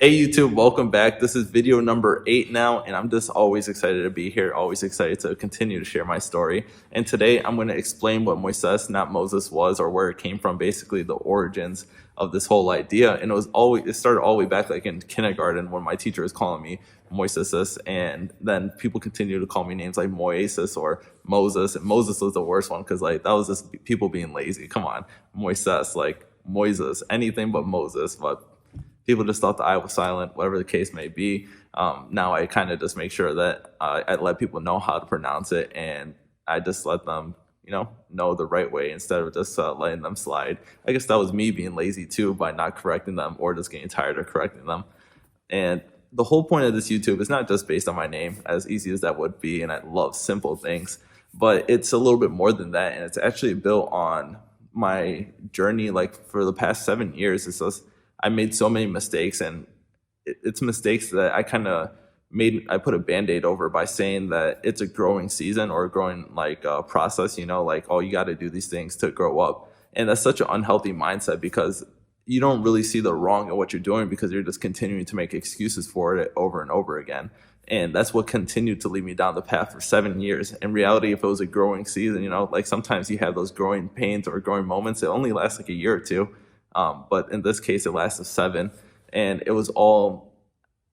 Hey YouTube, welcome back. This is video number 8 now, and I'm just always excited to be here, always excited to continue to share my story. And today I'm going to explain what Moises Not Moses was, or where it came from, basically the origins of this whole idea. And it started all the way back like in kindergarten when my teacher was calling me Moises, and then people continue to call me names like Moises or Moses. And Moses was the worst one because like that was just people being lazy. Come on, Moises, like Moises, anything but Moses. But people just thought the I was silent, whatever the case may be. Now I kind of just make sure that I let people know how to pronounce it, and I just let them, know the right way instead of just letting them slide. I guess that was me being lazy too by not correcting them or just getting tired of correcting them. And the whole point of this YouTube is not just based on my name, as easy as that would be, and I love simple things, but it's a little bit more than that, and it's actually built on my journey. Like for the past 7 years, it's just I made so many mistakes, and it's mistakes that I put a band-aid over by saying that it's a growing season or a growing process, like, oh, you got to do these things to grow up. And that's such an unhealthy mindset because you don't really see the wrong in what you're doing because you're just continuing to make excuses for it over and over again. And that's what continued to lead me down the path for 7 years. In reality, if it was a growing season, like sometimes you have those growing pains or growing moments, it only lasts like a year or two. But in this case, it lasted 7, and it was all,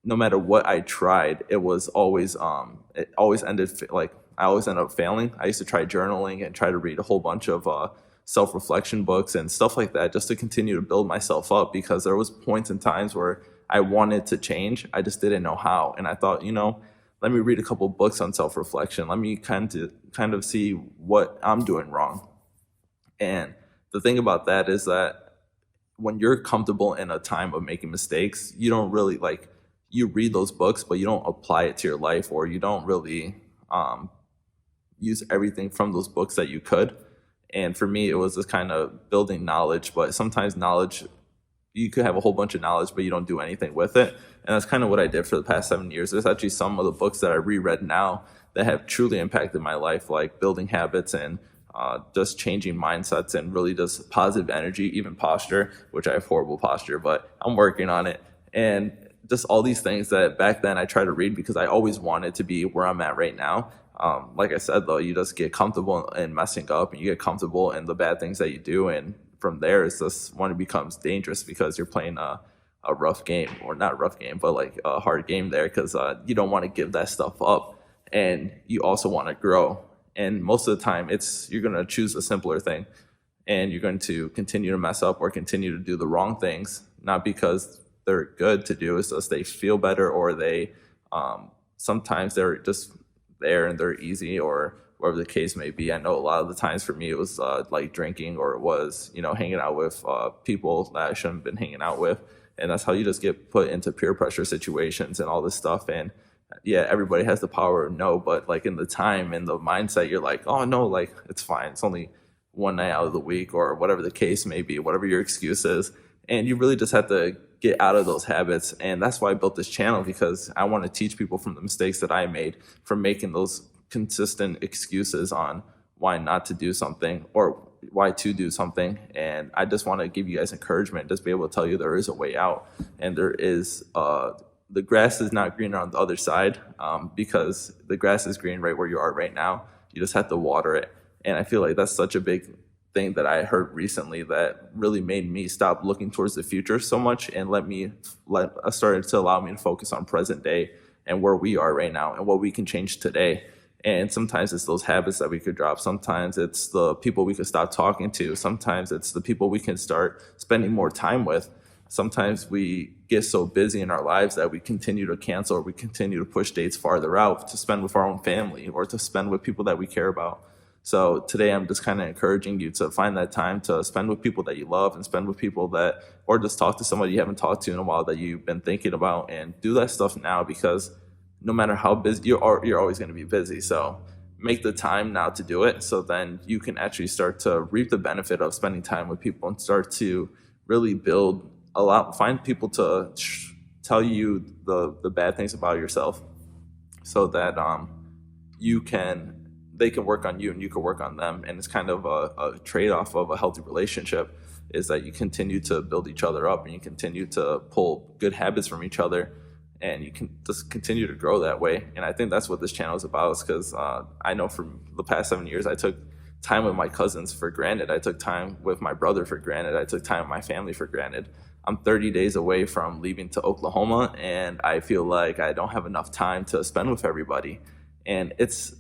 no matter what I tried, it was always, it always ended, like, I always ended up failing. I used to try journaling and try to read a whole bunch of self-reflection books and stuff like that just to continue to build myself up, because there was points and times where I wanted to change. I just didn't know how. And I thought, let me read a couple books on self-reflection. Let me kind of see what I'm doing wrong. And the thing about that is that when you're comfortable in a time of making mistakes, you don't really you read those books, but you don't apply it to your life, or you don't really use everything from those books that you could. And for me, it was just kind of building knowledge, but sometimes knowledge, you could have a whole bunch of knowledge, but you don't do anything with it. And that's kind of what I did for the past 7 years. There's actually some of the books that I reread now that have truly impacted my life, like Building Habits and just changing mindsets and really just positive energy, even posture, which I have horrible posture, but I'm working on it. And just all these things that back then I tried to read because I always wanted to be where I'm at right now. Like I said, though, you just get comfortable in messing up, and you get comfortable in the bad things that you do. And from there, it's just when it becomes dangerous because you're playing a rough game, or not rough game, but like a hard game there, because you don't want to give that stuff up, and you also want to grow. And most of the time, you're going to choose a simpler thing, and you're going to continue to mess up or continue to do the wrong things, not because they're good to do, it's just they feel better, or they sometimes they're just there and they're easy, or whatever the case may be. I know a lot of the times for me, it was like drinking, or it was, hanging out with people that I shouldn't have been hanging out with. And that's how you just get put into peer pressure situations and all this stuff. And yeah, everybody has the power of no, but like in the time and the mindset, you're like, oh no, like it's fine. It's only one night out of the week, or whatever the case may be, whatever your excuse is. And you really just have to get out of those habits. And that's why I built this channel, because I want to teach people from the mistakes that I made, from making those consistent excuses on why not to do something or why to do something. And I just want to give you guys encouragement, just be able to tell you there is a way out, and there is the grass is not greener on the other side, because the grass is green right where you are right now. You just have to water it. And I feel like that's such a big thing that I heard recently that really made me stop looking towards the future so much, and started to allow me to focus on present day and where we are right now and what we can change today. And sometimes it's those habits that we could drop. Sometimes it's the people we could stop talking to. Sometimes it's the people we can start spending more time with. Sometimes we get so busy in our lives that we continue to cancel, or we continue to push dates farther out to spend with our own family, or to spend with people that we care about. So today I'm just kind of encouraging you to find that time to spend with people that you love, and spend with people that, or just talk to somebody you haven't talked to in a while that you've been thinking about, and do that stuff now, because no matter how busy you're always going to be busy. So make the time now to do it, so then you can actually start to reap the benefit of spending time with people, and start to really find people to tell you the bad things about yourself, so that they can work on you and you can work on them. And it's kind of a trade-off of a healthy relationship. is that you continue to build each other up and you continue to pull good habits from each other, and you can just continue to grow that way. And I think that's what this channel is about, is because I know from the past 7 years, I took time with my cousins for granted. I took time with my brother for granted. I took time with my family for granted. I'm 30 days away from leaving to Oklahoma, and I feel like I don't have enough time to spend with everybody. And it's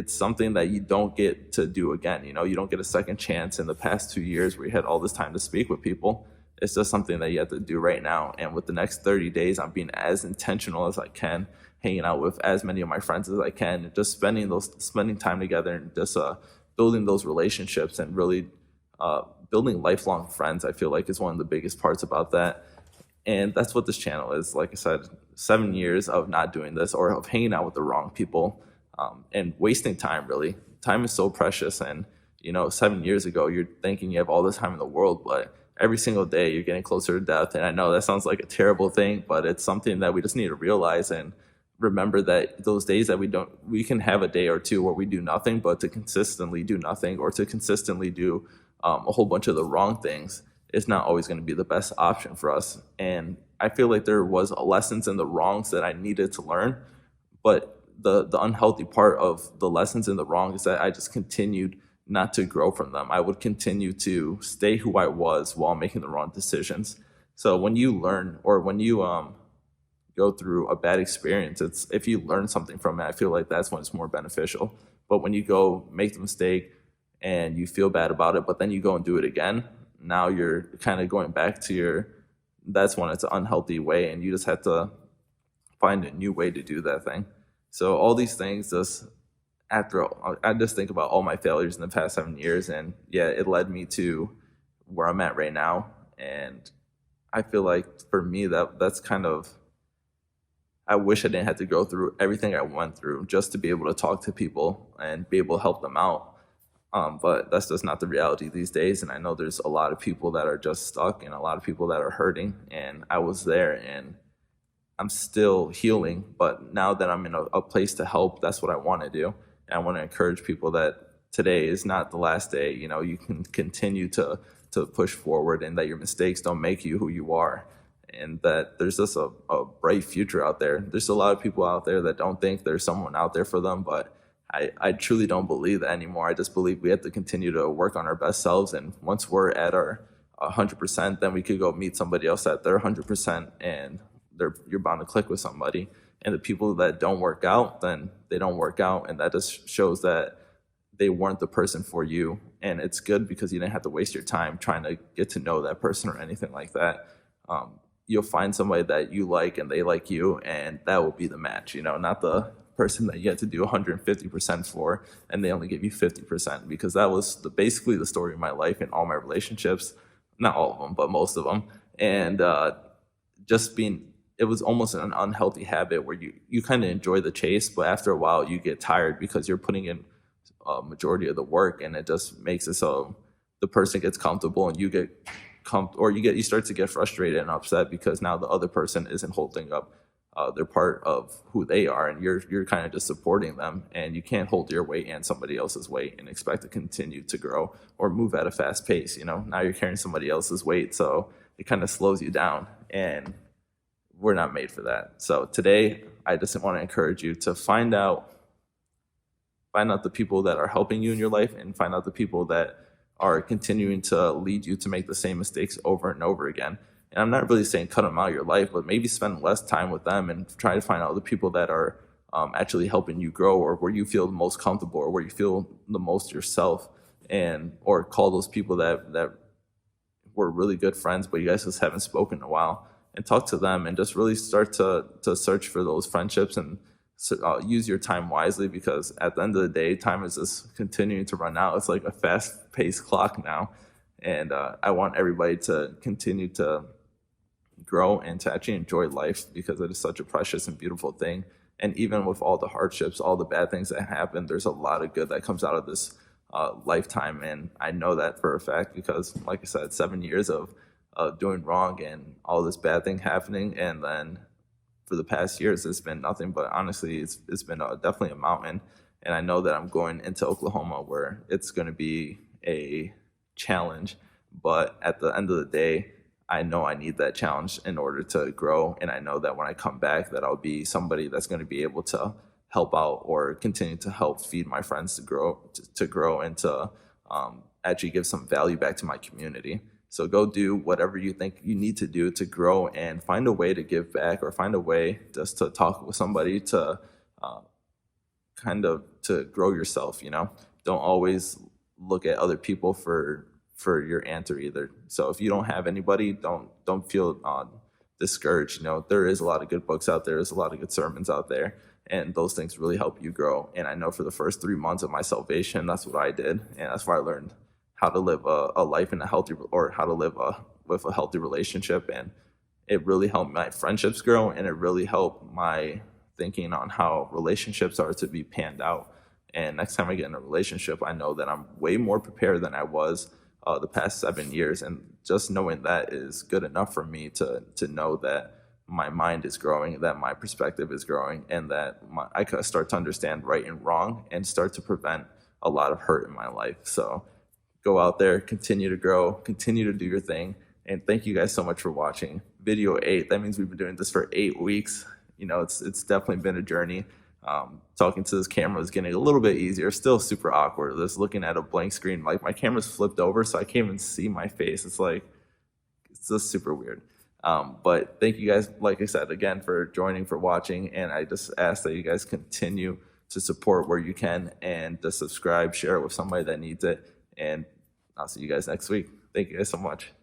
something that you don't get to do again. You know, you don't get a second chance in the past 2 years where you had all this time to speak with people. It's just something that you have to do right now. And with the next 30 days, I'm being as intentional as I can, hanging out with as many of my friends as I can, and just spending time together, and just building those relationships, and really building lifelong friends. I feel like is one of the biggest parts about that. And that's what this channel is. Like I said, 7 years of not doing this, or of hanging out with the wrong people, and wasting time. Really, time is so precious. And 7 years ago, you're thinking you have all the time in the world, but every single day you're getting closer to death. And I know that sounds like a terrible thing, but it's something that we just need to realize and remember, that those days that we can have a day or two where we do nothing, but to consistently do nothing, or to consistently do a whole bunch of the wrong things, is not always going to be the best option for us. And I feel like there was lessons in the wrongs that I needed to learn, but the unhealthy part of the lessons in the wrong is that I just continued not to grow from them. I would continue to stay who I was while making the wrong decisions. So when you learn, or when you go through a bad experience, if you learn something from it, I feel like that's when it's more beneficial. But when you go make the mistake and you feel bad about it, but then you go and do it again, now you're kind of going back to that's when it's an unhealthy way, and you just have to find a new way to do that thing. So all these things, I just think about all my failures in the past 7 years, and yeah, it led me to where I'm at right now. And I feel like for me, that's kind of, I wish I didn't have to go through everything I went through just to be able to talk to people and be able to help them out. But that's just not the reality these days. And I know there's a lot of people that are just stuck, and a lot of people that are hurting. And I was there, and I'm still healing. But now that I'm in a place to help, that's what I want to do. And I want to encourage people that today is not the last day. You can continue to push forward, and that your mistakes don't make you who you are. And that there's just a bright future out there. There's a lot of people out there that don't think there's someone out there for them, but I truly don't believe that anymore. I just believe we have to continue to work on our best selves, and once we're at our 100%, then we could go meet somebody else at their 100%, and you're bound to click with somebody. And the people that don't work out, then they don't work out, and that just shows that they weren't the person for you. And it's good because you didn't have to waste your time trying to get to know that person or anything like that. You'll find somebody that you like and they like you, and that will be the match, not the person that you had to do 150% for and they only give you 50%, because that was basically the story of my life in all my relationships, not all of them, but most of them. And it was almost an unhealthy habit where you kind of enjoy the chase, but after a while you get tired because you're putting in a majority of the work, and it just makes it so the person gets comfortable, and you start to get frustrated and upset because now the other person isn't holding up their part of who they are, and you're kind of just supporting them. And you can't hold your weight and somebody else's weight and expect to continue to grow or move at a fast pace. Now you're carrying somebody else's weight, so it kind of slows you down, and we're not made for that. So today, I just want to encourage you to find out the people that are helping you in your life, and find out the people that are continuing to lead you to make the same mistakes over and over again. And I'm not really saying cut them out of your life, but maybe spend less time with them and try to find out the people that are actually helping you grow, or where you feel the most comfortable, or where you feel the most yourself, or call those people that were really good friends, but you guys just haven't spoken in a while, and talk to them, and just really start to search for those friendships, and use your time wisely, because at the end of the day, time is just continuing to run out. It's like a fast-paced clock now, and I want everybody to continue to grow and to actually enjoy life, because it is such a precious and beautiful thing. And even with all the hardships, all the bad things that happen, there's a lot of good that comes out of this lifetime, and I know that for a fact, because like I said, 7 years of doing wrong and all this bad thing happening, and then for the past years, it's been nothing but, honestly, it's been definitely a mountain. And I know that I'm going into Oklahoma, where it's going to be a challenge, But at the end of the day, I know I need that challenge in order to grow. And I know that when I come back, that I'll be somebody that's going to be able to help out or continue to help feed my friends to grow and to actually give some value back to my community. So go do whatever you think you need to do to grow and find a way to give back, or find a way just to talk with somebody to uh, kind of to grow yourself. Don't always look at other people for your answer either. So if you don't have anybody, don't feel discouraged. There is a lot of good books out there. There's a lot of good sermons out there, and those things really help you grow. And I know for the first 3 months of my salvation, that's what I did, and that's where I learned how to live a life in a healthy, or how to live with a healthy relationship. And it really helped my friendships grow, and it really helped my thinking on how relationships are to be panned out. And next time I get in a relationship, I know that I'm way more prepared than I was the past 7 years. And just knowing that is good enough for me to know that my mind is growing, that my perspective is growing, and that I could start to understand right and wrong and start to prevent a lot of hurt in my life. So go out there, continue to grow, continue to do your thing. And thank you guys so much for watching video 8. That means we've been doing this for 8 weeks. It's definitely been a journey. Talking to this camera is getting a little bit easier. Still super awkward. Just looking at a blank screen. Like, my camera's flipped over, so I can't even see my face. It's just super weird. But thank you guys, like I said, again, for joining, for watching. And I just ask that you guys continue to support where you can, and to subscribe, share it with somebody that needs it. And I'll see you guys next week. Thank you guys so much.